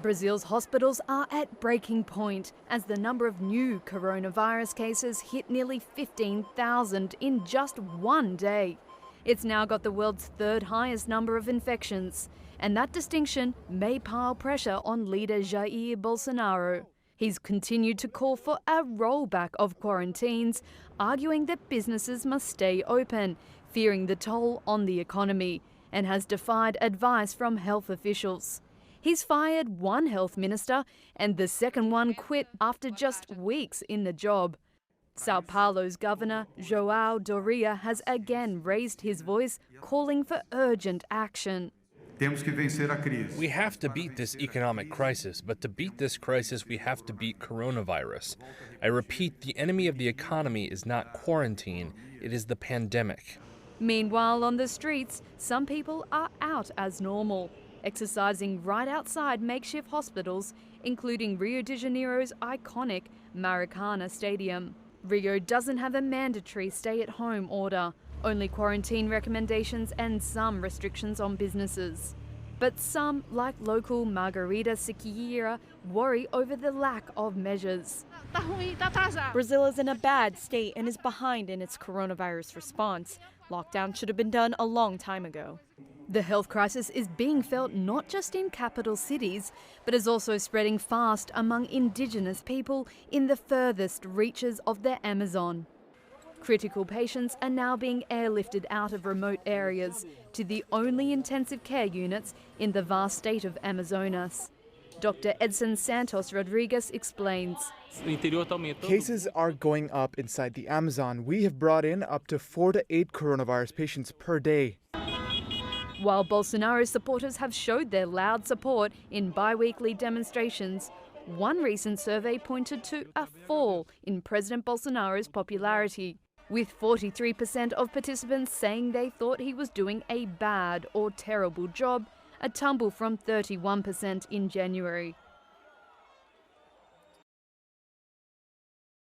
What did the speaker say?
Brazil's hospitals are at breaking point as the number of new coronavirus cases hit nearly 15,000 in just one day. It's now got the world's third highest number of infections, and that distinction may pile pressure on leader Jair Bolsonaro. He's continued to call for a rollback of quarantines, arguing that businesses must stay open, fearing the toll on the economy, and has defied advice from health officials. He's fired one health minister and the second one quit after just weeks in the job. Sao Paulo's governor, João Doria, has again raised his voice, calling for urgent action. We have to beat this economic crisis, but to beat this crisis, we have to beat coronavirus. I repeat, the enemy of the economy is not quarantine, it is the pandemic. Meanwhile, on the streets, some people are out as normal, exercising right outside makeshift hospitals, including Rio de Janeiro's iconic Maracana Stadium. Rio doesn't have a mandatory stay-at-home order, only quarantine recommendations and some restrictions on businesses. But some, like local Margarida Siqueira, worry over the lack of measures. Brazil is in a bad state and is behind in its coronavirus response. Lockdown should have been done a long time ago. The health crisis is being felt not just in capital cities, but is also spreading fast among indigenous people in the furthest reaches of the Amazon. Critical patients are now being airlifted out of remote areas to the only intensive care units in the vast state of Amazonas. Dr. Edson Santos Rodriguez explains. Cases are going up inside the Amazon. We have brought in up to 4 to 8 coronavirus patients per day. While Bolsonaro's supporters have showed their loud support in bi-weekly demonstrations, one recent survey pointed to a fall in President Bolsonaro's popularity, with 43% of participants saying they thought he was doing a bad or terrible job, a tumble from 31% in January.